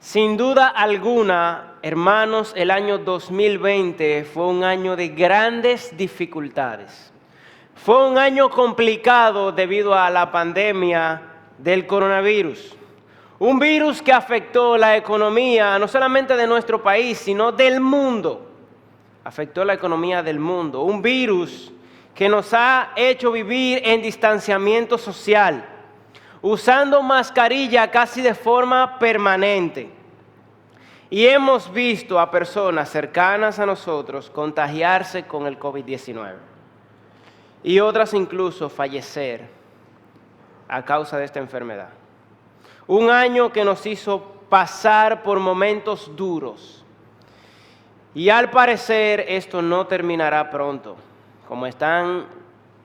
Sin duda alguna, hermanos, el año 2020 fue un año de grandes dificultades. Fue un año complicado debido a la pandemia del coronavirus. Un virus que afectó la economía no solamente de nuestro país, sino del mundo. Afectó la economía del mundo. Un virus que nos ha hecho vivir en distanciamiento social, usando mascarilla casi de forma permanente. Y hemos visto a personas cercanas a nosotros contagiarse con el COVID-19 y otras incluso fallecer a causa de esta enfermedad. Un año que nos hizo pasar por momentos duros y al parecer esto no terminará pronto. Como están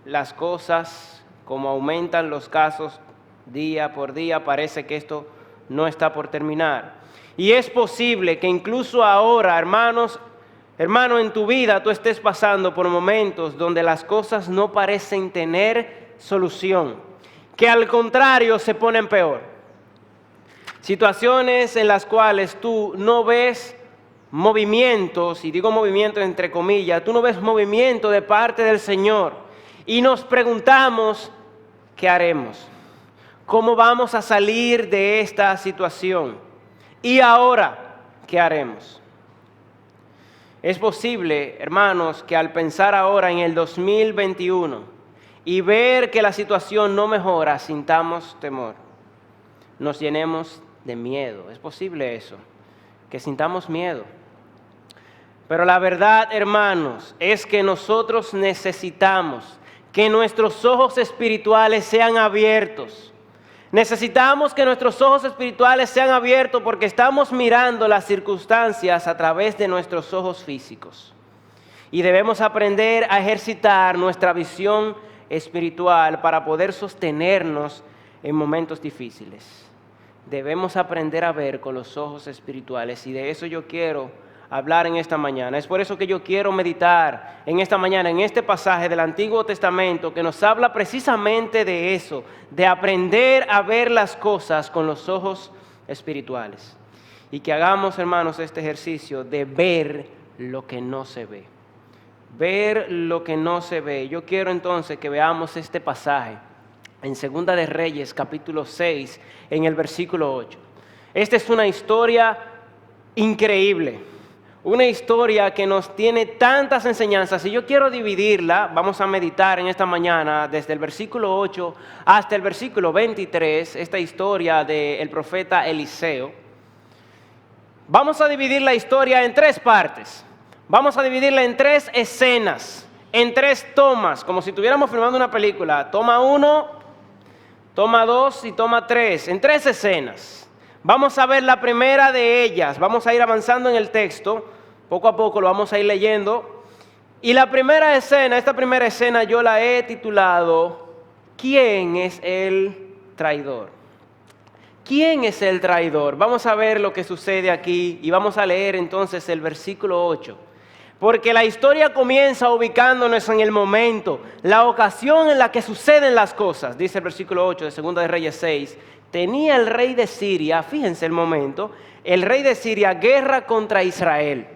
las cosas, como aumentan los casos día por día, parece que esto no está por terminar. Y es posible que incluso ahora, hermano, en tu vida tú estés pasando por momentos donde las cosas no parecen tener solución, que al contrario se ponen peor. Situaciones en las cuales tú no ves movimientos, y digo movimientos entre comillas, tú no ves movimiento de parte del Señor. Y nos preguntamos, ¿qué haremos? ¿Cómo vamos a salir de esta situación? Y ahora, ¿qué haremos? Es posible, hermanos, que al pensar ahora en el 2021 y ver que la situación no mejora, sintamos temor, nos llenemos de miedo. Es posible eso, que sintamos miedo. Pero la verdad, hermanos, es que nosotros necesitamos que nuestros ojos espirituales sean abiertos. Necesitamos que nuestros ojos espirituales sean abiertos porque estamos mirando las circunstancias a través de nuestros ojos físicos. Y debemos aprender a ejercitar nuestra visión espiritual para poder sostenernos en momentos difíciles. Debemos aprender a ver con los ojos espirituales y de eso yo quiero hablar en esta mañana. Es por eso que yo quiero meditar en esta mañana, en este pasaje del Antiguo Testamento que nos habla precisamente de eso, de aprender a ver las cosas con los ojos espirituales. Y que hagamos, hermanos, este ejercicio de ver lo que no se ve. Ver lo que no se ve. Yo quiero entonces que veamos este pasaje en Segunda de Reyes, capítulo 6, en el versículo 8. Esta es una historia increíble. Una historia que nos tiene tantas enseñanzas y yo quiero dividirla, vamos a meditar en esta mañana desde el versículo 8 hasta el versículo 23, esta historia del profeta Eliseo. Vamos a dividir la historia en tres partes, vamos a dividirla en tres escenas, en tres tomas, como si estuviéramos filmando una película, toma 1, toma 2 y toma 3, en tres escenas. Vamos a ver la primera de ellas, vamos a ir avanzando en el texto, poco a poco lo vamos a ir leyendo. Y la primera escena, esta primera escena yo la he titulado, ¿quién es el traidor? ¿Quién es el traidor? Vamos a ver lo que sucede aquí y vamos a leer entonces el versículo 8. Porque la historia comienza ubicándonos en el momento, la ocasión en la que suceden las cosas. Dice el versículo 8 de Segunda de Reyes 6. Tenía el rey de Siria, fíjense el momento, el rey de Siria guerra contra Israel.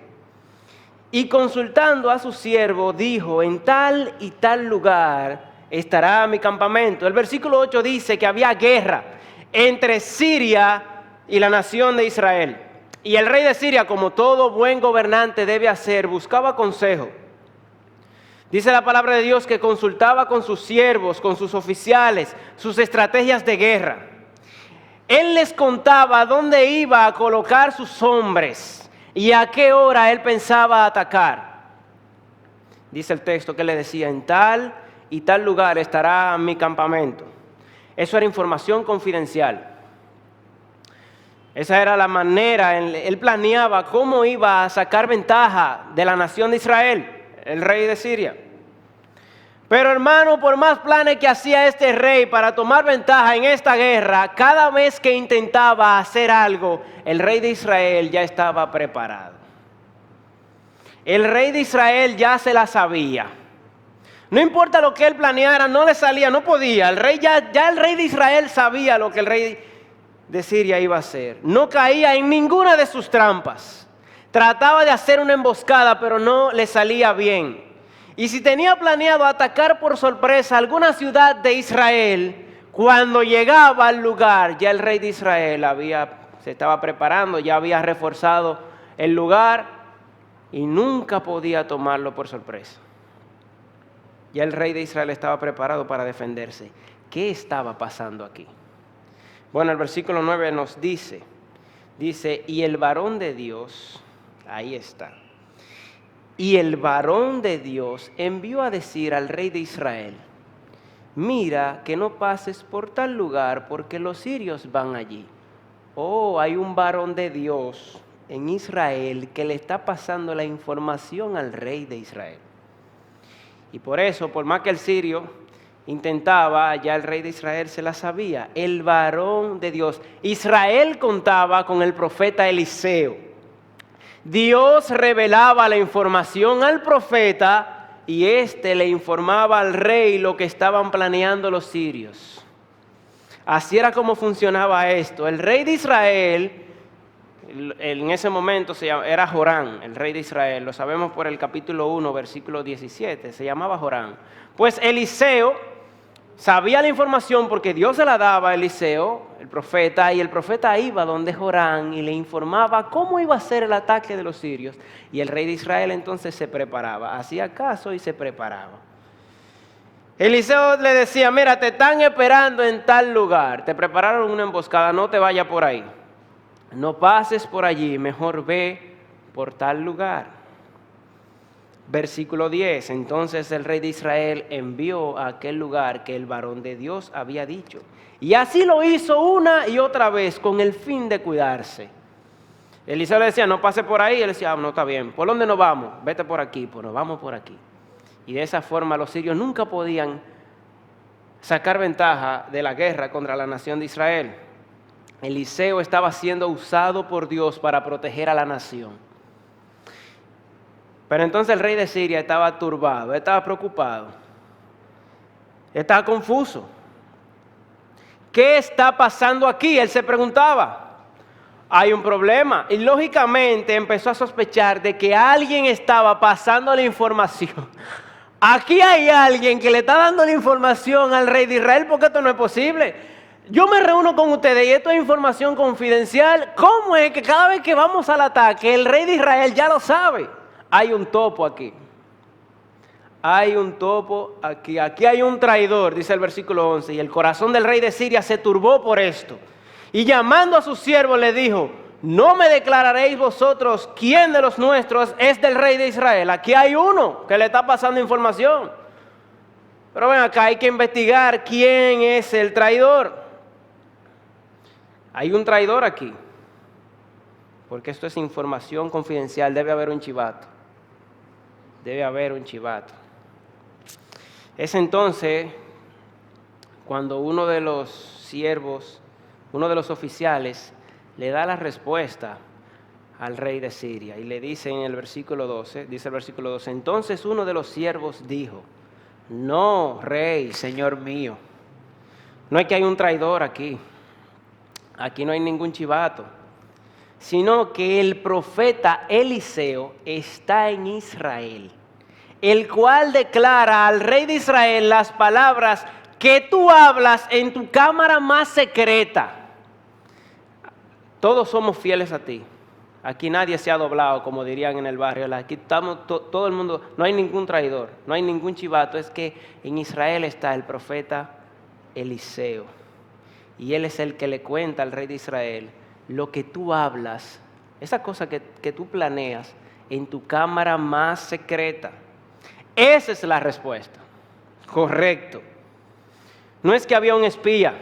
Y consultando a su siervo dijo, en tal y tal lugar estará mi campamento. El versículo 8 dice que había guerra entre Siria y la nación de Israel. Y el rey de Siria, como todo buen gobernante debe hacer, buscaba consejo. Dice la palabra de Dios que consultaba con sus siervos, con sus oficiales, sus estrategias de guerra. Él les contaba dónde iba a colocar sus hombres y a qué hora él pensaba atacar. Dice el texto que le decía, en tal y tal lugar estará mi campamento. Eso era información confidencial. Esa era la manera, él planeaba cómo iba a sacar ventaja de la nación de Israel, el rey de Siria. Pero hermano, por más planes que hacía este rey para tomar ventaja en esta guerra, cada vez que intentaba hacer algo, el rey de Israel ya estaba preparado. El rey de Israel ya se la sabía. No importa lo que él planeara, no le salía, no podía. El rey el rey de Israel sabía lo que el rey de Siria iba a hacer. No caía en ninguna de sus trampas. Trataba de hacer una emboscada, pero no le salía bien. Y si tenía planeado atacar por sorpresa alguna ciudad de Israel, cuando llegaba al lugar, ya el rey de Israel se estaba preparando, ya había reforzado el lugar y nunca podía tomarlo por sorpresa. Ya el rey de Israel estaba preparado para defenderse. ¿Qué estaba pasando aquí? Bueno, el versículo 9 nos dice, y el varón de Dios, ahí está, y el varón de Dios envió a decir al rey de Israel, mira que no pases por tal lugar porque los sirios van allí. Oh, hay un varón de Dios en Israel que le está pasando la información al rey de Israel. Y por eso, por más que el sirio intentaba, ya el rey de Israel se la sabía. El varón de Dios. Israel contaba con el profeta Eliseo. Dios revelaba la información al profeta y éste le informaba al rey lo que estaban planeando los sirios. Así era como funcionaba esto. El rey de Israel, en ese momento era Jorán, el rey de Israel. Lo sabemos por el capítulo 1, versículo 17. Se llamaba Jorán. Pues Eliseo sabía la información porque Dios se la daba a Eliseo, el profeta, y el profeta iba donde Jorán y le informaba cómo iba a ser el ataque de los sirios. Y el rey de Israel entonces se preparaba, hacía caso y se preparaba. Eliseo le decía, mira, te están esperando en tal lugar, te prepararon una emboscada, no te vayas por ahí. No pases por allí, mejor ve por tal lugar. Versículo 10, entonces el rey de Israel envió a aquel lugar que el varón de Dios había dicho. Y así lo hizo una y otra vez con el fin de cuidarse. Eliseo le decía, no pase por ahí. Él decía, no, está bien. ¿Por dónde nos vamos? Vete por aquí, pues nos vamos por aquí. Y de esa forma los sirios nunca podían sacar ventaja de la guerra contra la nación de Israel. Eliseo estaba siendo usado por Dios para proteger a la nación. Pero entonces el rey de Siria estaba turbado, estaba preocupado, estaba confuso. ¿Qué está pasando aquí? Él se preguntaba. Hay un problema. Y lógicamente empezó a sospechar de que alguien estaba pasando la información. Aquí hay alguien que le está dando la información al rey de Israel porque esto no es posible. Yo me reúno con ustedes y esto es información confidencial. ¿Cómo es que cada vez que vamos al ataque el rey de Israel ya lo sabe? Hay un topo aquí. Hay un topo aquí. Aquí hay un traidor, dice el versículo 11. Y el corazón del rey de Siria se turbó por esto. Y llamando a sus siervos le dijo, ¿no me declararéis vosotros quién de los nuestros es del rey de Israel? Aquí hay uno que le está pasando información. Pero ven acá, hay que investigar quién es el traidor. Hay un traidor aquí. Porque esto es información confidencial, debe haber un chivato. Debe haber un chivato. Es entonces cuando uno de los siervos, uno de los oficiales, le da la respuesta al rey de Siria y le dice en el versículo 12, dice el versículo 12, entonces uno de los siervos dijo, no, rey, señor mío, no es que hay un traidor aquí, aquí no hay ningún chivato, sino que el profeta Eliseo está en Israel, el cual declara al rey de Israel las palabras que tú hablas en tu cámara más secreta. Todos somos fieles a ti. Aquí nadie se ha doblado, como dirían en el barrio. Aquí estamos todo el mundo, no hay ningún traidor, no hay ningún chivato. Es que en Israel está el profeta Eliseo. Y él es el que le cuenta al rey de Israel lo que tú hablas, esa cosa que tú planeas en tu cámara más secreta. Esa es la respuesta. Correcto. No es que había un espía,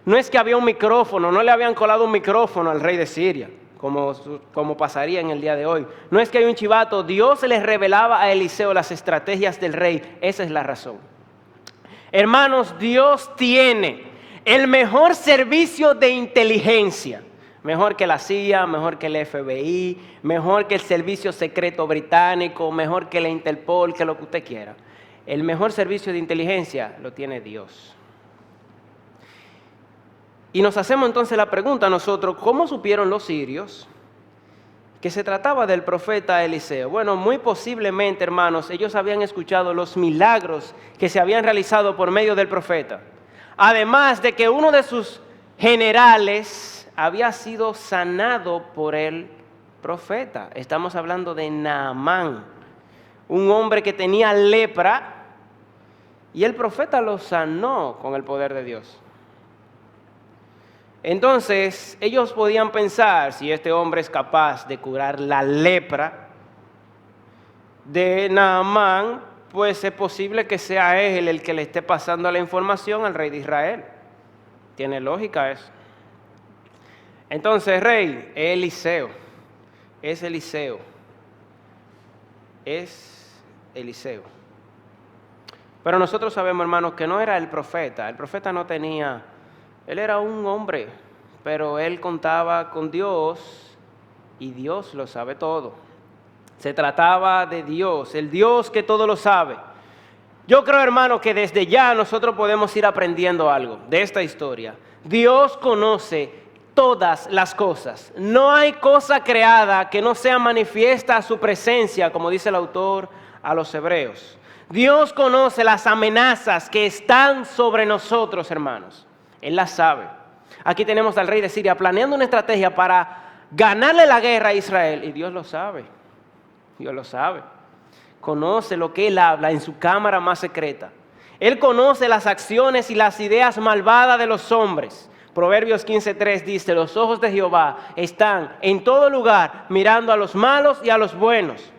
no es que había un micrófono, no le habían colado un micrófono al rey de Siria, como pasaría en el día de hoy. No es que hay un chivato, Dios les revelaba a Eliseo las estrategias del rey. Esa es la razón. Hermanos, Dios tiene el mejor servicio de inteligencia. Mejor que la CIA, mejor que el FBI, mejor que el Servicio Secreto Británico, mejor que la Interpol, que lo que usted quiera. El mejor servicio de inteligencia lo tiene Dios. Y nos hacemos entonces la pregunta a nosotros, ¿cómo supieron los sirios que se trataba del profeta Eliseo? Bueno, muy posiblemente, hermanos, ellos habían escuchado los milagros que se habían realizado por medio del profeta. Además de que uno de sus generales había sido sanado por el profeta. Estamos hablando de Naamán, un hombre que tenía lepra, y el profeta lo sanó con el poder de Dios. Entonces, ellos podían pensar, si este hombre es capaz de curar la lepra de Naamán, pues es posible que sea él el que le esté pasando la información al rey de Israel. Tiene lógica eso. Entonces, rey, Eliseo, es Eliseo. Pero nosotros sabemos, hermanos, que no era el profeta. El profeta no tenía... Él era un hombre, pero él contaba con Dios y Dios lo sabe todo. Se trataba de Dios, el Dios que todo lo sabe. Yo creo, hermano, que desde ya nosotros podemos ir aprendiendo algo de esta historia. Dios conoce todas las cosas. No hay cosa creada que no sea manifiesta a su presencia, como dice el autor a los Hebreos. Dios conoce las amenazas que están sobre nosotros, hermanos. Él la sabe. Aquí tenemos al rey de Siria planeando una estrategia para ganarle la guerra a Israel. Y Dios lo sabe. Dios lo sabe. Conoce lo que Él habla en su cámara más secreta. Él conoce las acciones y las ideas malvadas de los hombres. Proverbios 15:3 dice, los ojos de Jehová están en todo lugar mirando a los malos y a los buenos.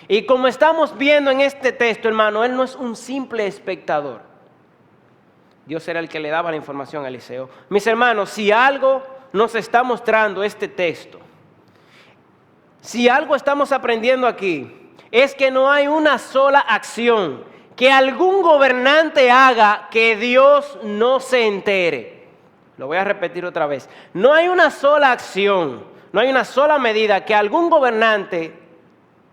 Y como estamos viendo en este texto, hermano, Él no es un simple espectador. Dios era el que le daba la información a Eliseo. Mis hermanos, si algo nos está mostrando este texto, si algo estamos aprendiendo aquí, es que no hay una sola acción que algún gobernante haga que Dios no se entere. Lo voy a repetir otra vez. No hay una sola acción, no hay una sola medida que algún gobernante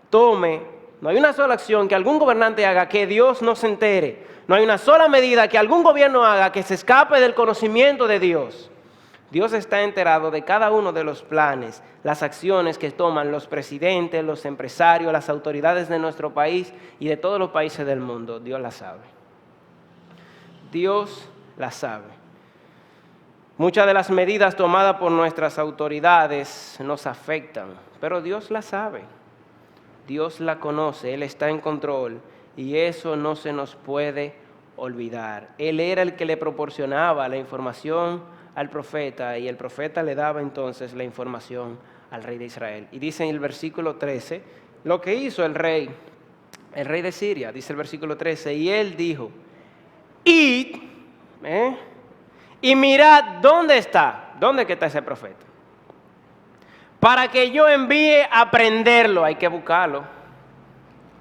tome, no hay una sola acción que algún gobernante haga que Dios no se entere. No hay una sola medida que algún gobierno haga que se escape del conocimiento de Dios. Dios está enterado de cada uno de los planes, las acciones que toman los presidentes, los empresarios, las autoridades de nuestro país y de todos los países del mundo. Dios la sabe. Dios la sabe. Muchas de las medidas tomadas por nuestras autoridades nos afectan, pero Dios la sabe. Dios la conoce, Él está en control. Y eso no se nos puede olvidar. Él era el que le proporcionaba la información al profeta y el profeta le daba entonces la información al rey de Israel. Y dice en el versículo 13, lo que hizo el rey de Siria, dice el versículo 13, y él dijo, id, y mirad dónde está ese profeta, para que yo envíe a prenderlo. Hay que buscarlo,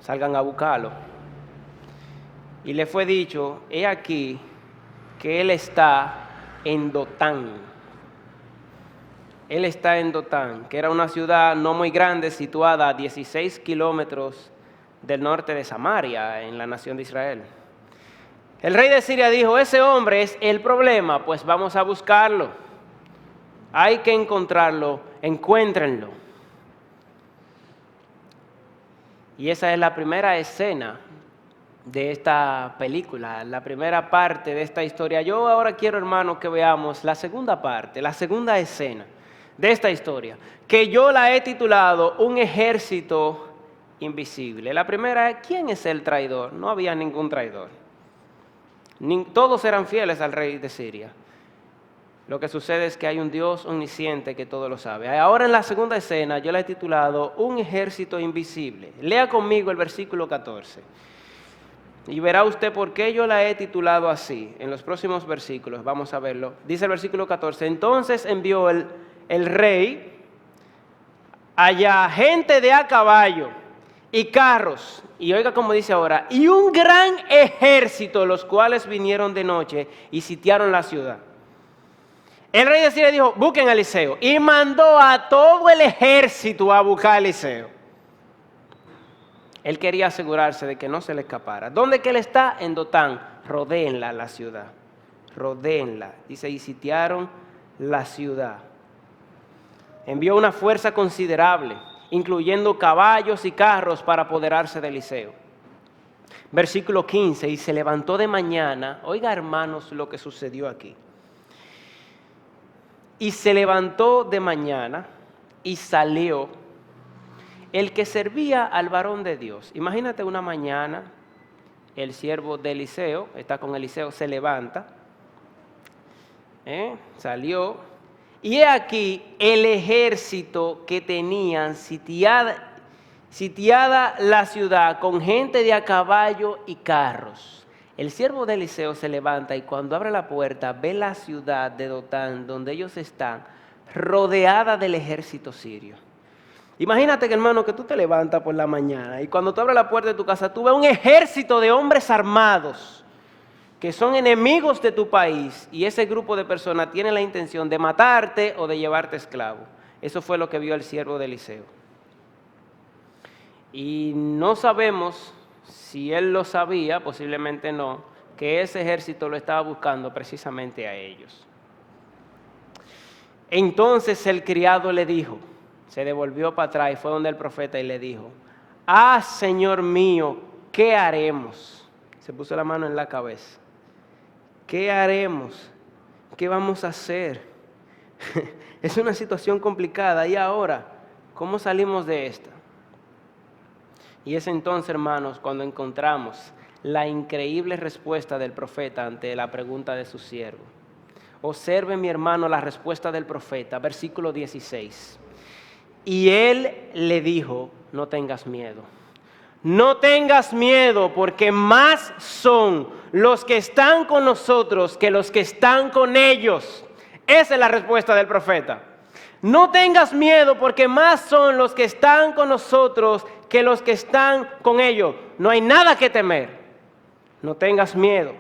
salgan a buscarlo. Y le fue dicho, he aquí que él está en Dotán. Él está en Dotán, que era una ciudad no muy grande, situada a 16 kilómetros del norte de Samaria, en la nación de Israel. El rey de Siria dijo, ese hombre es el problema, pues vamos a buscarlo. Hay que encontrarlo, encuéntrenlo. Y esa es la primera escena de esta película, la primera parte de esta historia. Yo ahora quiero, hermanos, que veamos la segunda parte, la segunda escena de esta historia, que yo la he titulado Un ejército invisible. La primera es, ¿quién es el traidor? No había ningún traidor. Todos eran fieles al rey de Siria. Lo que sucede es que hay un Dios omnisciente que todo lo sabe. Ahora en la segunda escena yo la he titulado Un ejército invisible. Lea conmigo el versículo 14. Y verá usted por qué yo la he titulado así. En los próximos versículos vamos a verlo. Dice el versículo 14. Entonces envió el rey allá gente de a caballo y carros. Y oiga como dice ahora. Y un gran ejército, los cuales vinieron de noche y sitiaron la ciudad. El rey de Siria dijo, busquen a Eliseo. Y mandó a todo el ejército a buscar a Eliseo. Él quería asegurarse de que no se le escapara. ¿Dónde que él está? En Dotán. Rodéenla la ciudad. Rodéenla. Dice, y sitiaron la ciudad. Envió una fuerza considerable, incluyendo caballos y carros para apoderarse de Eliseo. Versículo 15, y se levantó de mañana. Oiga, hermanos, lo que sucedió aquí. Y se levantó de mañana y salió el que servía al varón de Dios. Imagínate una mañana, el siervo de Eliseo, está con Eliseo, se levanta, salió, y he aquí el ejército que tenían sitiada la ciudad con gente de a caballo y carros. El siervo de Eliseo se levanta y cuando abre la puerta ve la ciudad de Dotán, donde ellos están, rodeada del ejército sirio. Imagínate, que, hermano, que tú te levantas por la mañana y cuando tú abres la puerta de tu casa, tú ves un ejército de hombres armados que son enemigos de tu país, y ese grupo de personas tiene la intención de matarte o de llevarte esclavo. Eso fue lo que vio el siervo de Eliseo. Y no sabemos si él lo sabía, posiblemente no, que ese ejército lo estaba buscando precisamente a ellos. Entonces el criado le dijo, se devolvió para atrás y fue donde el profeta y le dijo: ah, Señor mío, ¿qué haremos? Se puso la mano en la cabeza. ¿Qué haremos? ¿Qué vamos a hacer? Es una situación complicada. ¿Y ahora? ¿Cómo salimos de esta? Y es entonces, hermanos, cuando encontramos la increíble respuesta del profeta ante la pregunta de su siervo. Observe, mi hermano, la respuesta del profeta, versículo 16. Y él le dijo: no tengas miedo. No tengas miedo, porque más son los que están con nosotros que los que están con ellos. Esa es la respuesta del profeta. No tengas miedo, porque más son los que están con nosotros que los que están con ellos. No hay nada que temer. No tengas miedo.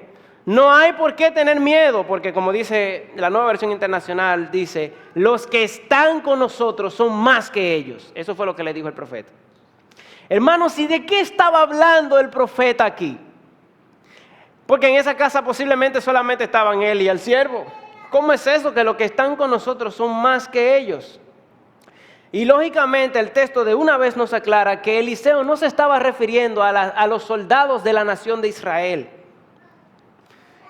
No hay por qué tener miedo, porque como dice la Nueva Versión Internacional, dice: los que están con nosotros son más que ellos. Eso fue lo que le dijo el profeta. Hermanos, ¿y de qué estaba hablando el profeta aquí? Porque en esa casa posiblemente solamente estaban él y el siervo. ¿Cómo es eso? Que los que están con nosotros son más que ellos. Y lógicamente el texto de una vez nos aclara que Eliseo no se estaba refiriendo a los soldados de la nación de Israel.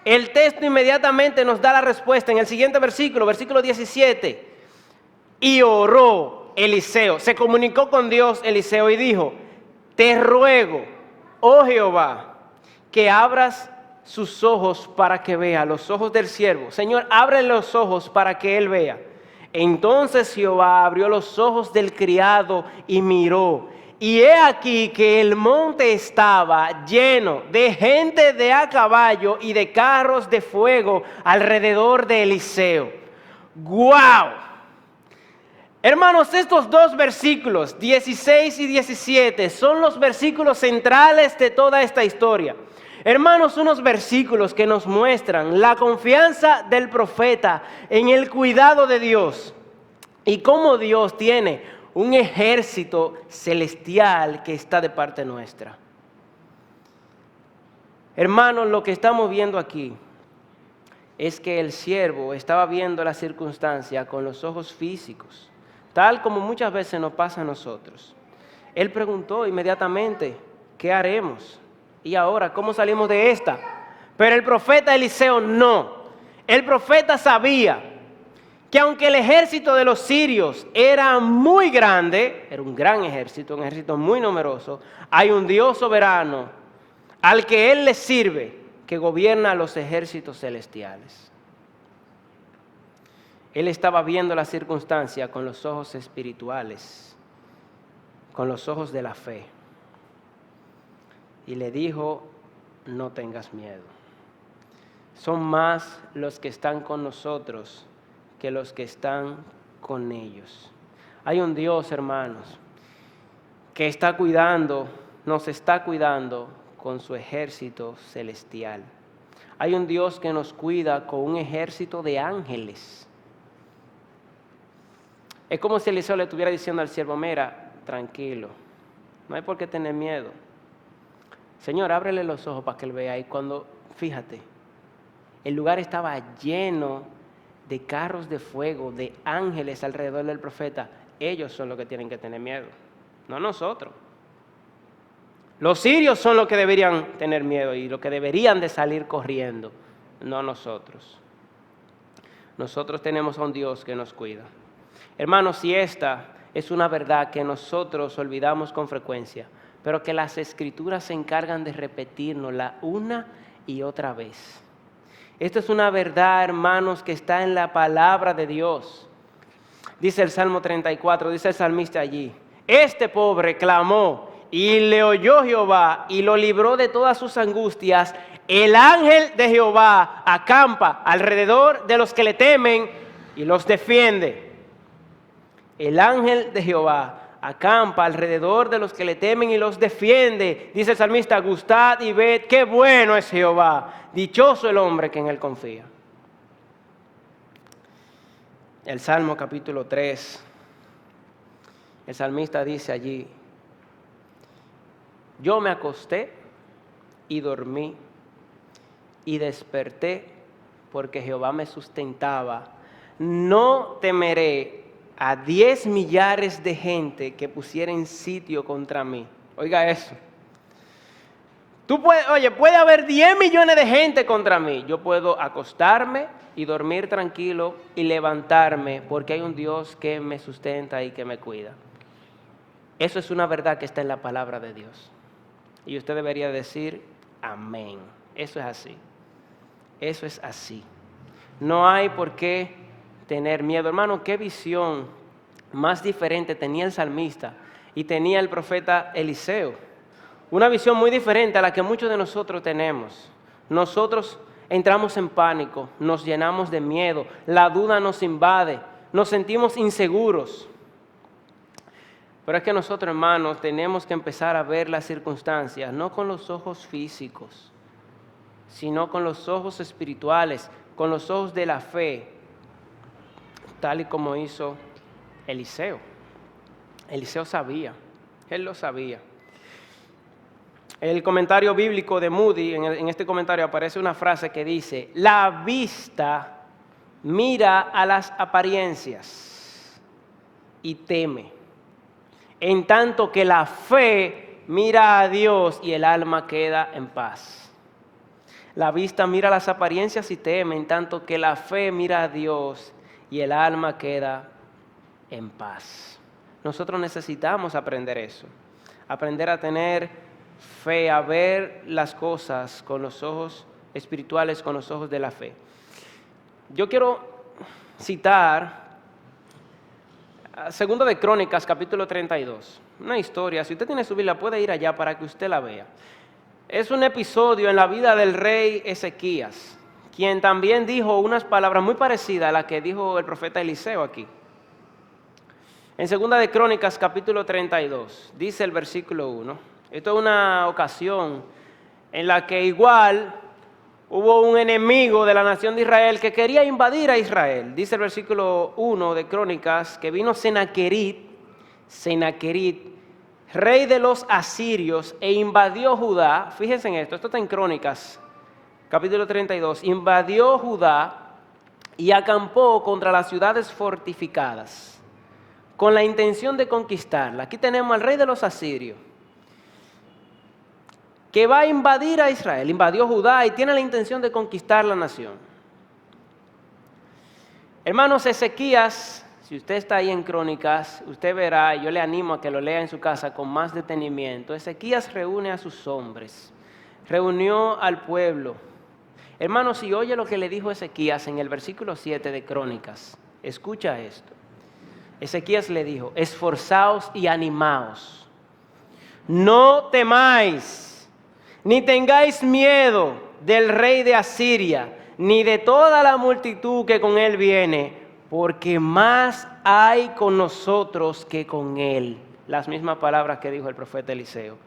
El texto inmediatamente nos da la respuesta en el siguiente versículo, versículo 17. Y oró Eliseo, se comunicó con Dios Eliseo y dijo: te ruego, oh Jehová, que abras sus ojos para que vea, los ojos del siervo. Señor, abre los ojos para que él vea. Entonces Jehová abrió los ojos del criado y miró. Y he aquí que el monte estaba lleno de gente de a caballo y de carros de fuego alrededor de Eliseo. ¡Guau! Hermanos, estos dos versículos, 16 y 17, son los versículos centrales de toda esta historia. Hermanos, unos versículos que nos muestran la confianza del profeta en el cuidado de Dios y cómo Dios tiene un ejército celestial que está de parte nuestra. Hermanos, lo que estamos viendo aquí es que el siervo estaba viendo la circunstancia con los ojos físicos, tal como muchas veces nos pasa a nosotros. Él preguntó inmediatamente: ¿qué haremos? ¿Y ahora cómo salimos de esta? Pero el profeta Eliseo no. El profeta sabía que aunque el ejército de los sirios era muy grande, era un gran ejército, un ejército muy numeroso, hay un Dios soberano al que él le sirve, que gobierna los ejércitos celestiales. Él estaba viendo la circunstancia con los ojos espirituales, con los ojos de la fe. Y le dijo: no tengas miedo. Son más los que están con nosotros que los que están con ellos. Hay un Dios, hermanos, que está cuidando, nos está cuidando con su ejército celestial. Hay un Dios que nos cuida con un ejército de ángeles. Es como si Eliseo le estuviera diciendo al siervo: mira, tranquilo, no hay por qué tener miedo. Señor, ábrele los ojos para que él vea. Y cuando, fíjate, el lugar estaba lleno de carros de fuego, de ángeles alrededor del profeta, ellos son los que tienen que tener miedo, no nosotros. Los sirios son los que deberían tener miedo y los que deberían de salir corriendo, no nosotros. Nosotros tenemos a un Dios que nos cuida. Hermanos, si esta es una verdad que nosotros olvidamos con frecuencia, pero que las Escrituras se encargan de repetirnosla una y otra vez. Esto es una verdad, hermanos, que está en la palabra de Dios. Dice el Salmo 34, dice el salmista allí: este pobre clamó y le oyó Jehová y lo libró de todas sus angustias. El ángel de Jehová acampa alrededor de los que le temen y los defiende. El ángel de Jehová acampa alrededor de los que le temen y los defiende. Dice el salmista: gustad y ved qué bueno es Jehová, dichoso el hombre que en él confía. El Salmo capítulo 3, el salmista dice allí: yo me acosté y dormí y desperté porque Jehová me sustentaba. No temeré a 10 millares de gente que pusieren sitio contra mí. Oiga eso. Puede haber 10 millones de gente contra mí. Yo puedo acostarme y dormir tranquilo y levantarme porque hay un Dios que me sustenta y que me cuida. Eso es una verdad que está en la palabra de Dios. Y usted debería decir amén. Eso es así. Eso es así. No hay por qué tener miedo. Hermano, qué visión más diferente tenía el salmista y tenía el profeta Eliseo. Una visión muy diferente a la que muchos de nosotros tenemos. Nosotros entramos en pánico, nos llenamos de miedo, la duda nos invade, nos sentimos inseguros. Pero es que nosotros, hermanos, tenemos que empezar a ver las circunstancias, no con los ojos físicos, sino con los ojos espirituales, con los ojos de la fe, tal y como hizo Eliseo. Eliseo sabía, él lo sabía. El comentario bíblico de Moody, en este comentario aparece una frase que dice: la vista mira a las apariencias y teme, en tanto que la fe mira a Dios y el alma queda en paz. La vista mira a las apariencias y teme, en tanto que la fe mira a Dios y el alma queda en paz. Nosotros necesitamos aprender eso, aprender a tener fe, a ver las cosas con los ojos espirituales, con los ojos de la fe. Yo quiero citar Segunda de Crónicas, capítulo 32. Una historia, si usted tiene su Biblia, puede ir allá para que usted la vea. Es un episodio en la vida del rey Ezequías, quien también dijo unas palabras muy parecidas a las que dijo el profeta Eliseo aquí. En Segunda de Crónicas, capítulo 32, dice el versículo 1. Esto es una ocasión en la que igual hubo un enemigo de la nación de Israel que quería invadir a Israel. Dice el versículo 1 de Crónicas que vino Senaquerit, rey de los asirios, e invadió Judá. Fíjense en esto está en Crónicas, capítulo 32. Invadió Judá y acampó contra las ciudades fortificadas con la intención de conquistarla. Aquí tenemos al rey de los asirios, que va a invadir a Israel, invadió Judá y tiene la intención de conquistar la nación. Hermanos, Ezequías, si usted está ahí en Crónicas, usted verá, y yo le animo a que lo lea en su casa con más detenimiento. Ezequías reúne a sus hombres, reunió al pueblo. Hermanos, si oye lo que le dijo Ezequías en el versículo 7 de Crónicas, escucha esto. Ezequías le dijo: esforzaos y animaos, no temáis, ni tengáis miedo del rey de Asiria, ni de toda la multitud que con él viene, porque más hay con nosotros que con él. Las mismas palabras que dijo el profeta Eliseo.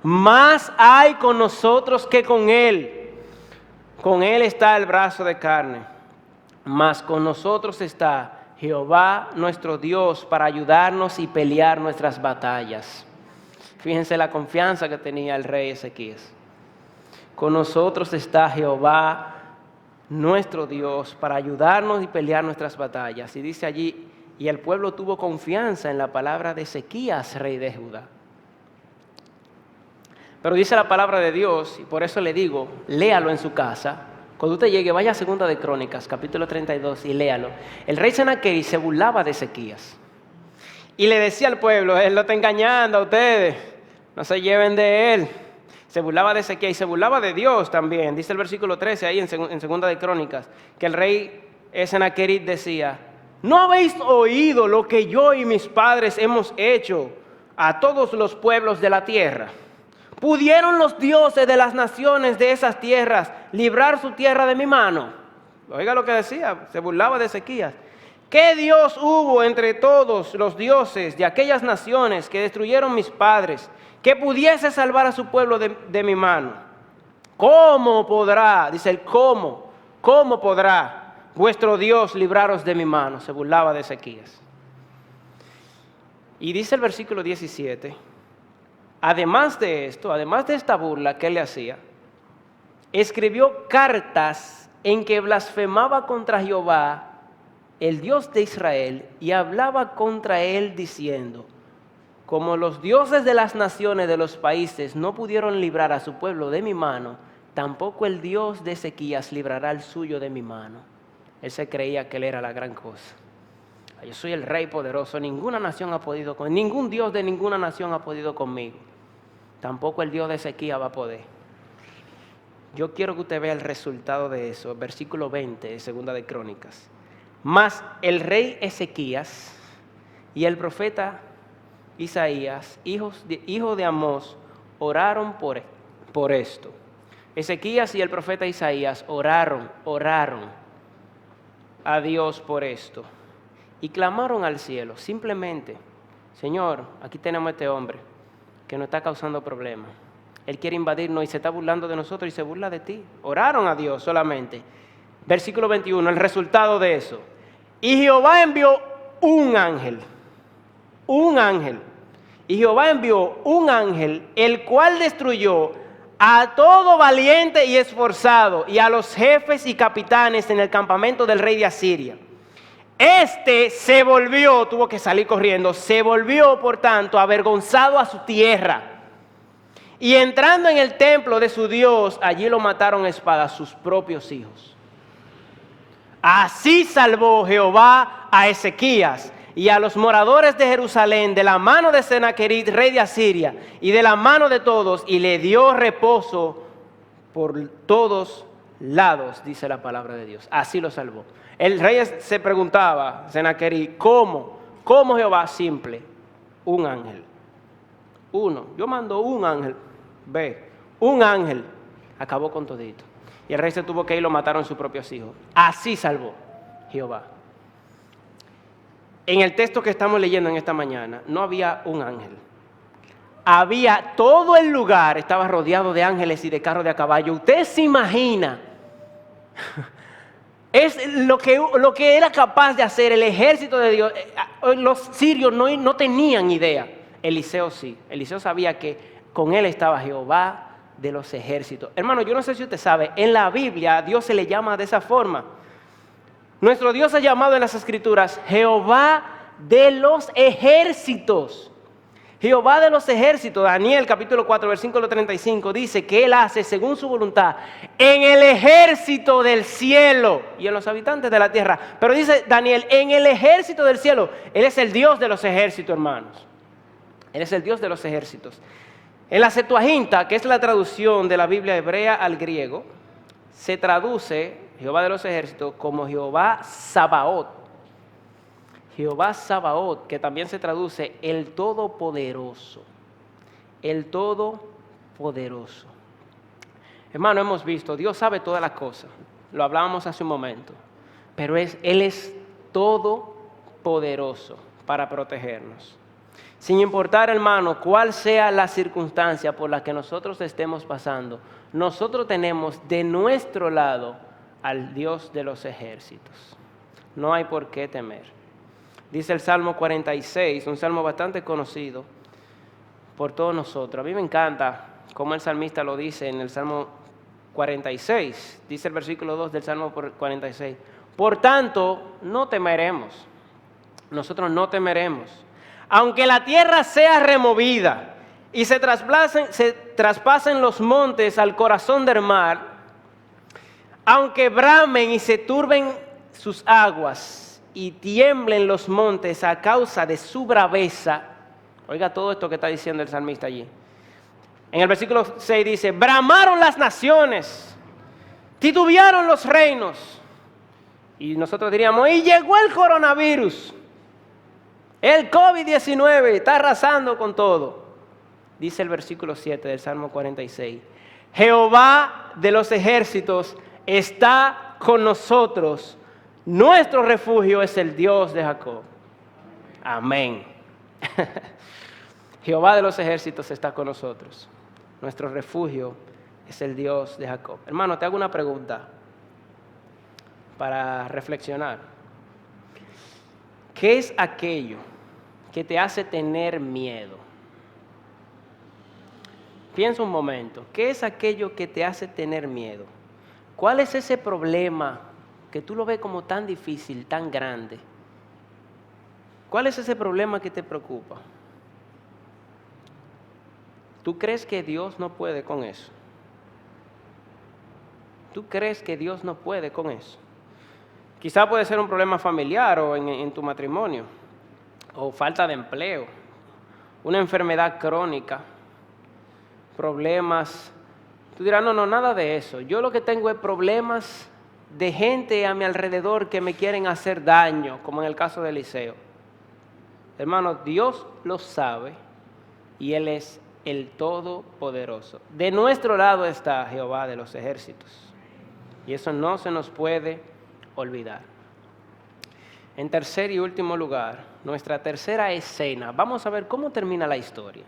Más hay con nosotros que con él. Con él está el brazo de carne, mas con nosotros está Jehová nuestro Dios para ayudarnos y pelear nuestras batallas. Fíjense la confianza que tenía el rey Ezequías. Con nosotros está Jehová nuestro Dios para ayudarnos y pelear nuestras batallas. Y dice allí, y el pueblo tuvo confianza en la palabra de Ezequías, rey de Judá. Pero dice la palabra de Dios, y por eso le digo, léalo en su casa. Cuando usted llegue, vaya a Segunda de Crónicas, capítulo 32, y léalo. El rey Senaquerib se burlaba de Ezequías. Y le decía al pueblo, él lo está engañando a ustedes, no se lleven de él. Se burlaba de Ezequías y se burlaba de Dios también. Dice el versículo 13 ahí en Segunda de Crónicas, que el rey Senaquerib decía, ¿no habéis oído lo que yo y mis padres hemos hecho a todos los pueblos de la tierra? ¿Pudieron los dioses de las naciones de esas tierras librar su tierra de mi mano? Oiga lo que decía, se burlaba de Ezequías. ¿Qué Dios hubo entre todos los dioses de aquellas naciones que destruyeron mis padres, que pudiese salvar a su pueblo de mi mano? ¿Cómo podrá, dice él, cómo podrá vuestro Dios libraros de mi mano? Se burlaba de Ezequías. Y dice el versículo 17, además de esto, además de esta burla que él le hacía, escribió cartas en que blasfemaba contra Jehová, el Dios de Israel, y hablaba contra él diciendo, como los dioses de las naciones de los países no pudieron librar a su pueblo de mi mano, tampoco el Dios de Ezequías librará al suyo de mi mano. Él se creía que él era la gran cosa. Yo soy el rey poderoso, ninguna nación ha podido conmigo, ningún Dios de ninguna nación ha podido conmigo. Tampoco el Dios de Ezequías va a poder. Yo quiero que usted vea el resultado de eso, versículo 20 de Segunda de Crónicas. Mas el rey Ezequías y el profeta Isaías, hijo de Amós, oraron por esto. Ezequías y el profeta Isaías oraron a Dios por esto. Y clamaron al cielo, simplemente, Señor, aquí tenemos a este hombre que nos está causando problemas. Él quiere invadirnos y se está burlando de nosotros y se burla de ti. Oraron a Dios solamente. Versículo 21, el resultado de eso. Y Jehová envió un ángel. Y Jehová envió un ángel, el cual destruyó a todo valiente y esforzado y a los jefes y capitanes en el campamento del rey de Asiria. Este se volvió, tuvo que salir corriendo, se volvió por tanto avergonzado a su tierra. Y entrando en el templo de su Dios, allí lo mataron a espada sus propios hijos. Así salvó Jehová a Ezequías y a los moradores de Jerusalén de la mano de Senaquerib, rey de Asiria, y de la mano de todos, y le dio reposo por todos lados, dice la palabra de Dios. Así lo salvó. El rey se preguntaba, Senaquerib, ¿cómo Jehová? Simple, un ángel. Uno, yo mando un ángel. Un ángel acabó con todito. Y el rey se tuvo que ir y lo mataron sus propios hijos. Así salvó Jehová. En el texto que estamos leyendo en esta mañana, no había un ángel. Todo el lugar estaba rodeado de ángeles y de carros de a caballo. Usted se imagina, es lo que era capaz de hacer el ejército de Dios. Los sirios no tenían idea. Eliseo sí. Eliseo sabía que con él estaba Jehová de los ejércitos. Hermano, yo no sé si usted sabe, en la Biblia a Dios se le llama de esa forma. Nuestro Dios ha llamado en las Escrituras Jehová de los ejércitos. Jehová de los ejércitos, Daniel capítulo 4, versículo 35, dice que Él hace según su voluntad en el ejército del cielo y en los habitantes de la tierra. Pero dice Daniel, en el ejército del cielo. Él es el Dios de los ejércitos, hermanos. Él es el Dios de los ejércitos. En la Septuaginta, que es la traducción de la Biblia hebrea al griego, se traduce Jehová de los ejércitos como Jehová Sabaoth. Jehová Sabaoth, que también se traduce el Todopoderoso. El Todopoderoso. Hermano, hemos visto, Dios sabe todas las cosas. Lo hablábamos hace un momento. Pero Él es todopoderoso para protegernos. Sin importar, hermano, cuál sea la circunstancia por la que nosotros estemos pasando, nosotros tenemos de nuestro lado al Dios de los ejércitos. No hay por qué temer. Dice el Salmo 46, un salmo bastante conocido por todos nosotros. A mí me encanta cómo el salmista lo dice en el Salmo 46. Dice el versículo 2 del Salmo 46. Por tanto, no temeremos. Nosotros no temeremos. Aunque la tierra sea removida y se traspasen los montes al corazón del mar, aunque bramen y se turben sus aguas y tiemblen los montes a causa de su braveza. Oiga todo esto que está diciendo el salmista allí. En el versículo 6 dice, bramaron las naciones, titubearon los reinos. Y nosotros diríamos, y llegó el coronavirus. El COVID-19 está arrasando con todo. Dice el versículo 7 del Salmo 46. Jehová de los ejércitos está con nosotros. Nuestro refugio es el Dios de Jacob. Amén. Jehová de los ejércitos está con nosotros. Nuestro refugio es el Dios de Jacob. Hermano, te hago una pregunta para reflexionar. ¿Qué es aquello que te hace tener miedo? Piensa un momento. ¿Qué es aquello que te hace tener miedo? ¿Cuál es ese problema que tú lo ves como tan difícil, tan grande? ¿Cuál es ese problema que te preocupa? ¿Tú crees que Dios no puede con eso? ¿Tú crees que Dios no puede con eso? Quizá puede ser un problema familiar o en tu matrimonio, o falta de empleo, una enfermedad crónica, problemas. Tú dirás, no, nada de eso. Yo lo que tengo es problemas de gente a mi alrededor que me quieren hacer daño, como en el caso de Eliseo. Hermano, Dios lo sabe y Él es el Todopoderoso. De nuestro lado está Jehová de los ejércitos. Y eso no se nos puede olvidar. En tercer y último lugar, nuestra tercera escena. Vamos a ver cómo termina la historia.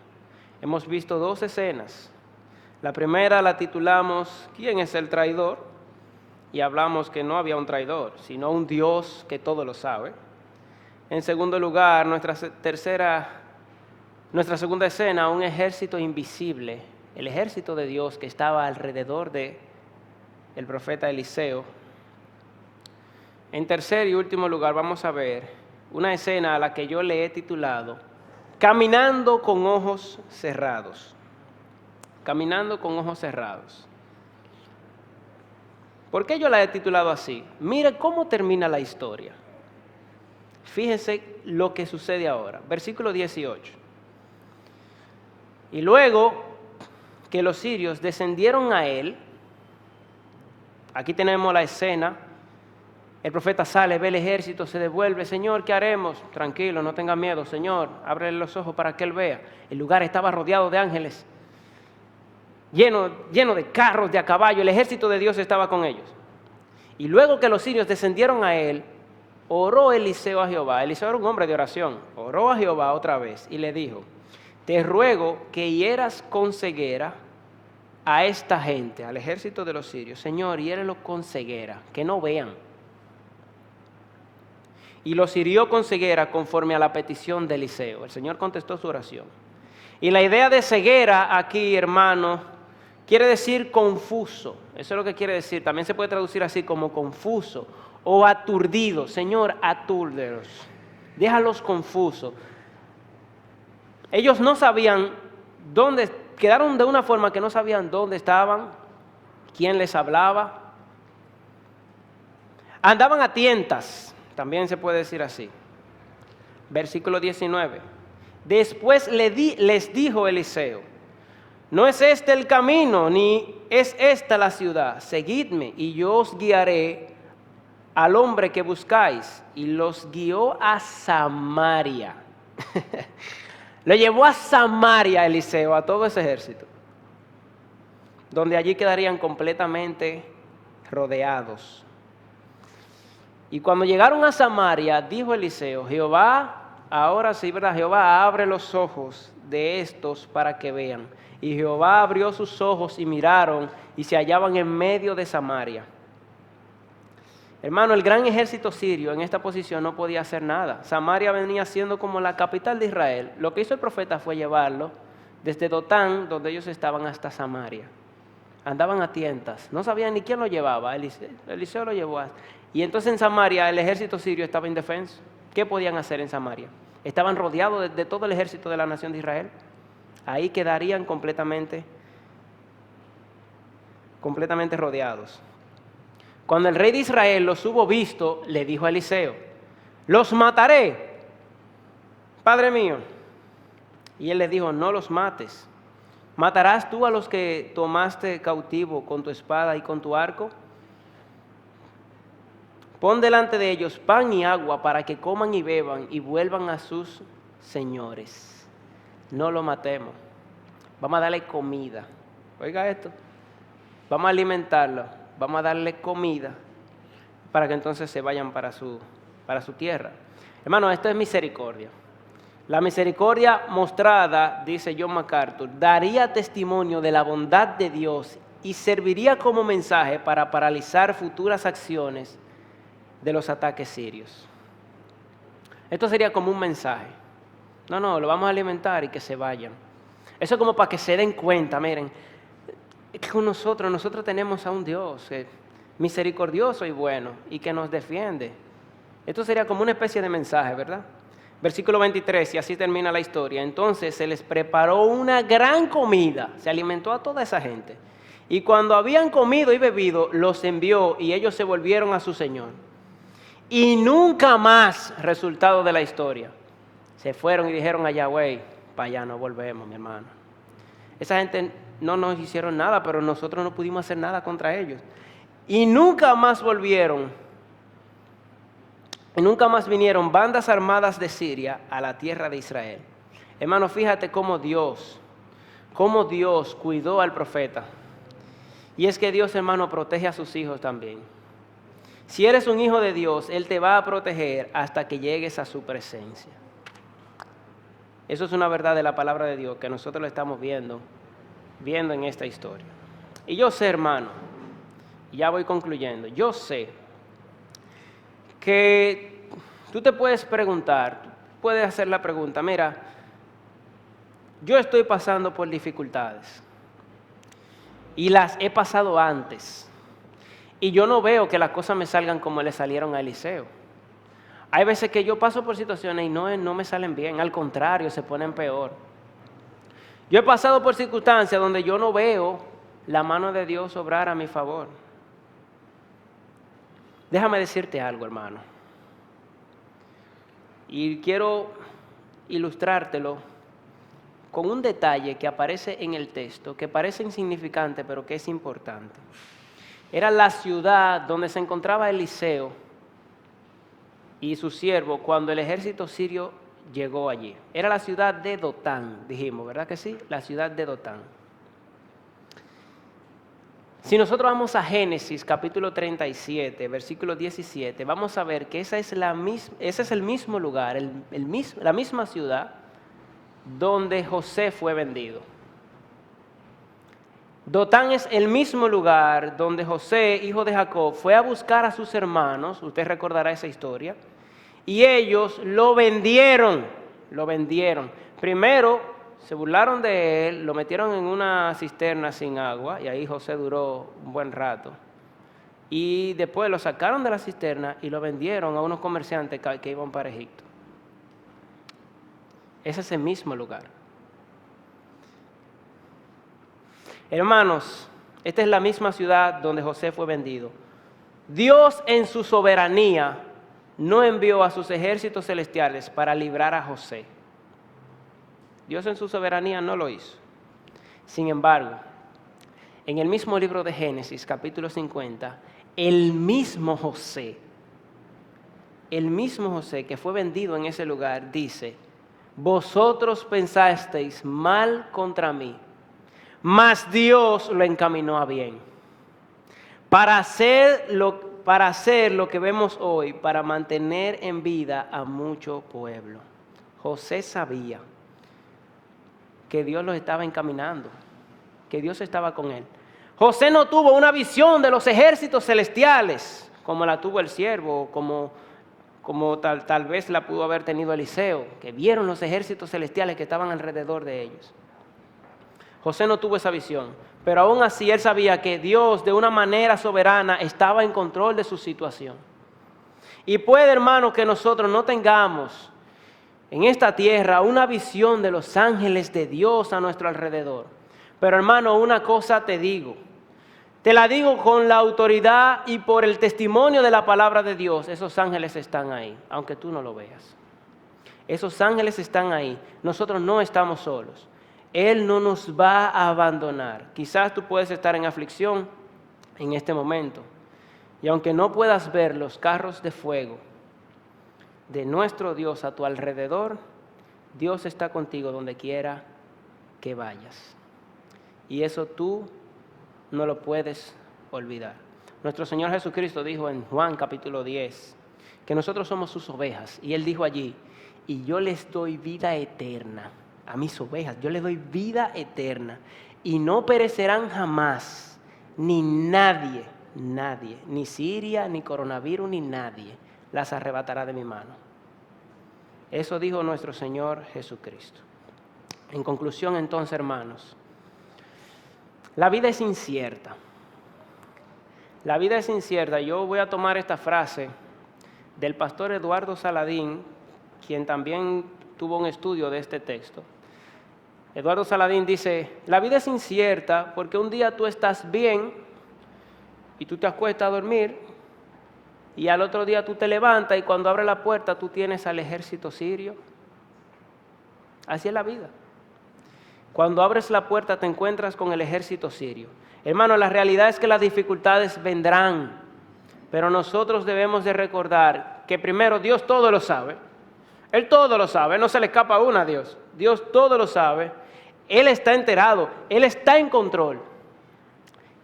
Hemos visto dos escenas. La primera la titulamos ¿Quién es el traidor? Y hablamos que no había un traidor, sino un Dios que todo lo sabe. En segundo lugar, nuestra segunda escena, un ejército invisible, el ejército de Dios que estaba alrededor de el profeta Eliseo. En tercer y último lugar vamos a ver una escena a la que yo le he titulado Caminando con ojos cerrados. Caminando con ojos cerrados. ¿Por qué yo la he titulado así? Mire cómo termina la historia. Fíjense lo que sucede ahora. Versículo 18. Y luego que los sirios descendieron a él, aquí tenemos la escena, el profeta sale, ve el ejército, se devuelve, Señor, ¿qué haremos? Tranquilo, no tenga miedo, Señor, ábrele los ojos para que él vea. El lugar estaba rodeado de ángeles, lleno de carros, de a caballo, el ejército de Dios estaba con ellos. Y luego que los sirios descendieron a él, oró Eliseo a Jehová. Eliseo era un hombre de oración, oró a Jehová otra vez y le dijo, te ruego que hieras con ceguera a esta gente, al ejército de los sirios. Señor, hiérelo con ceguera, que no vean. Y los hirió con ceguera conforme a la petición de Eliseo. El Señor contestó su oración. Y la idea de ceguera aquí, hermano, quiere decir confuso. Eso es lo que quiere decir. También se puede traducir así como confuso o aturdido. Señor, atúrdelos. Déjalos confusos. Ellos no sabían dónde, quedaron de una forma que no sabían dónde estaban, quién les hablaba. Andaban a tientas, también se puede decir así. Versículo 19. Después les dijo Eliseo, no es este el camino, ni es esta la ciudad. Seguidme y yo os guiaré al hombre que buscáis. Y los guió a Samaria. Lo llevó a Samaria Eliseo, a todo ese ejército, donde allí quedarían completamente rodeados. Y cuando llegaron a Samaria, dijo Eliseo, Jehová, ahora sí, ¿verdad? Jehová, abre los ojos de estos para que vean. Y Jehová abrió sus ojos y miraron y se hallaban en medio de Samaria. Hermano, el gran ejército sirio en esta posición no podía hacer nada. Samaria venía siendo como la capital de Israel. Lo que hizo el profeta fue llevarlo desde Dotán, donde ellos estaban, hasta Samaria. Andaban a tientas, no sabían ni quién lo llevaba, Eliseo lo llevó. Y entonces en Samaria el ejército sirio estaba indefenso. ¿Qué podían hacer en Samaria? Estaban rodeados de todo el ejército de la nación de Israel. Ahí quedarían completamente rodeados. Cuando el rey de Israel los hubo visto, le dijo a Eliseo: los mataré, padre mío. Y él le dijo: no los mates. ¿Matarás tú a los que tomaste cautivo con tu espada y con tu arco? Pon delante de ellos pan y agua para que coman y beban y vuelvan a sus señores. No lo matemos. Vamos a darle comida. Oiga esto. Vamos a alimentarlo. Vamos a darle comida para que entonces se vayan para su tierra. Hermano, esto es misericordia. La misericordia mostrada, dice John MacArthur, daría testimonio de la bondad de Dios y serviría como mensaje para paralizar futuras acciones de los ataques sirios. Esto sería como un mensaje. No, lo vamos a alimentar y que se vayan. Eso es como para que se den cuenta, miren, es que con nosotros tenemos a un Dios misericordioso y bueno y que nos defiende. Esto sería como una especie de mensaje, ¿verdad? Versículo 23, y así termina la historia. Entonces se les preparó una gran comida, se alimentó a toda esa gente. Y cuando habían comido y bebido, los envió y ellos se volvieron a su señor. Y nunca más, resultado de la historia, se fueron y dijeron a Yahweh: para allá no volvemos, mi hermano. Esa gente no nos hicieron nada, pero nosotros no pudimos hacer nada contra ellos. Y nunca más volvieron. Y nunca más vinieron bandas armadas de Siria a la tierra de Israel. Hermano, fíjate cómo Dios cuidó al profeta. Y es que Dios, hermano, protege a sus hijos también. Si eres un hijo de Dios, Él te va a proteger hasta que llegues a su presencia. Eso es una verdad de la palabra de Dios que nosotros lo estamos viendo en esta historia. Y yo sé, hermano, ya voy concluyendo, yo sé que tú te puedes preguntar, puedes hacer la pregunta: mira, yo estoy pasando por dificultades y las he pasado antes y yo no veo que las cosas me salgan como le salieron a Eliseo. Hay veces que yo paso por situaciones y no me salen bien, al contrario, se ponen peor. Yo he pasado por circunstancias donde yo no veo la mano de Dios obrar a mi favor. Déjame decirte algo, hermano. Y quiero ilustrártelo con un detalle que aparece en el texto, que parece insignificante, pero que es importante. Era la ciudad donde se encontraba Eliseo y su siervo cuando el ejército sirio llegó allí. Era la ciudad de Dotán, dijimos, ¿verdad que sí? La ciudad de Dotán. Si nosotros vamos a Génesis capítulo 37, versículo 17, vamos a ver que ese es el mismo lugar, la misma ciudad donde José fue vendido. Dotán es el mismo lugar donde José, hijo de Jacob, fue a buscar a sus hermanos, usted recordará esa historia, y ellos lo vendieron. Primero se burlaron de él, lo metieron en una cisterna sin agua, y ahí José duró un buen rato. Y después lo sacaron de la cisterna y lo vendieron a unos comerciantes que iban para Egipto. Ese es el mismo lugar. Hermanos, esta es la misma ciudad donde José fue vendido. Dios en su soberanía no envió a sus ejércitos celestiales para librar a José. Dios en su soberanía no lo hizo. Sin embargo, en el mismo libro de Génesis, capítulo 50, el mismo José que fue vendido en ese lugar, dice: vosotros pensasteis mal contra mí, mas Dios lo encaminó a bien, para hacer lo que vemos hoy, para mantener en vida a mucho pueblo. José sabía que Dios los estaba encaminando, que Dios estaba con él. José no tuvo una visión de los ejércitos celestiales como la tuvo el siervo, como tal vez la pudo haber tenido Eliseo, que vieron los ejércitos celestiales que estaban alrededor de ellos. José no tuvo esa visión, pero aún así él sabía que Dios de una manera soberana estaba en control de su situación. Y puede, hermano, que nosotros no tengamos en esta tierra una visión de los ángeles de Dios a nuestro alrededor. Pero hermano, una cosa te digo, te la digo con la autoridad y por el testimonio de la palabra de Dios, esos ángeles están ahí, aunque tú no lo veas. Esos ángeles están ahí, nosotros no estamos solos. Él no nos va a abandonar. Quizás tú puedes estar en aflicción en este momento. Y aunque no puedas ver los carros de fuego de nuestro Dios a tu alrededor, Dios está contigo donde quiera que vayas. Y eso tú no lo puedes olvidar. Nuestro Señor Jesucristo dijo en Juan capítulo 10 que nosotros somos sus ovejas. Y Él dijo allí, y yo les doy vida eterna a mis ovejas. Yo les doy vida eterna. Y no perecerán jamás, ni nadie, ni Siria, ni coronavirus, ni nadie las arrebatará de mi mano. Eso dijo nuestro Señor Jesucristo. En conclusión, entonces, hermanos, la vida es incierta. La vida es incierta. Yo voy a tomar esta frase del pastor Eduardo Saladín, quien también tuvo un estudio de este texto. Eduardo Saladín dice, la vida es incierta porque un día tú estás bien y tú te acuestas a dormir y al otro día tú te levantas y cuando abres la puerta tú tienes al ejército sirio. Así es la vida. Cuando abres la puerta te encuentras con el ejército sirio. Hermano, la realidad es que las dificultades vendrán, pero nosotros debemos de recordar que primero Dios todo lo sabe. Él todo lo sabe, no se le escapa una a Dios. Dios todo lo sabe, Él está enterado, Él está en control.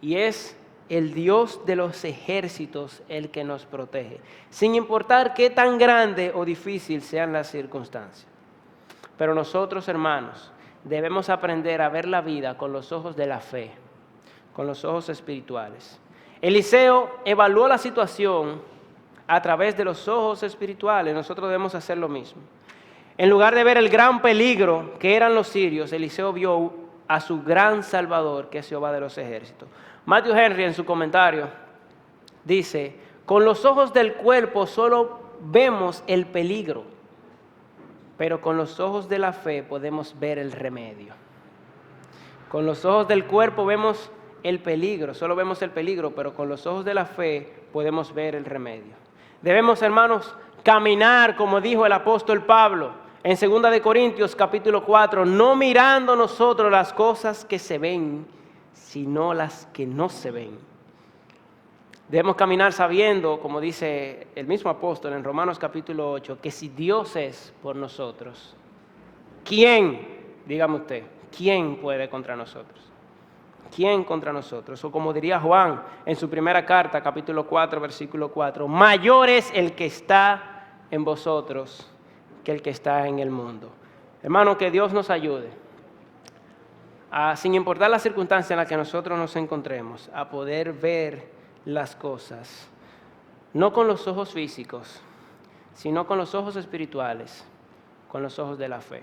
Y es el Dios de los ejércitos el que nos protege, sin importar qué tan grande o difícil sean las circunstancias. Pero nosotros, hermanos, debemos aprender a ver la vida con los ojos de la fe, con los ojos espirituales. Eliseo evaluó la situación a través de los ojos espirituales. Nosotros debemos hacer lo mismo. En lugar de ver el gran peligro que eran los sirios, Eliseo vio a su gran Salvador, que es Jehová de los ejércitos. Matthew Henry en su comentario dice, con los ojos del cuerpo solo vemos el peligro, pero con los ojos de la fe podemos ver el remedio. Con los ojos del cuerpo vemos el peligro, solo vemos el peligro, pero con los ojos de la fe podemos ver el remedio. Debemos, hermanos, caminar, como dijo el apóstol Pablo en 2 de Corintios capítulo 4, no mirando nosotros las cosas que se ven, sino las que no se ven. Debemos caminar sabiendo, como dice el mismo apóstol en Romanos capítulo 8, que si Dios es por nosotros, ¿quién, dígame usted, quién puede contra nosotros? ¿Quién contra nosotros? O como diría Juan en su primera carta, capítulo 4, versículo 4, mayor es el que está en vosotros que el que está en el mundo. Hermano, que Dios nos ayude, sin importar la circunstancia en la que nosotros nos encontremos, a poder ver las cosas, no con los ojos físicos, sino con los ojos espirituales, con los ojos de la fe.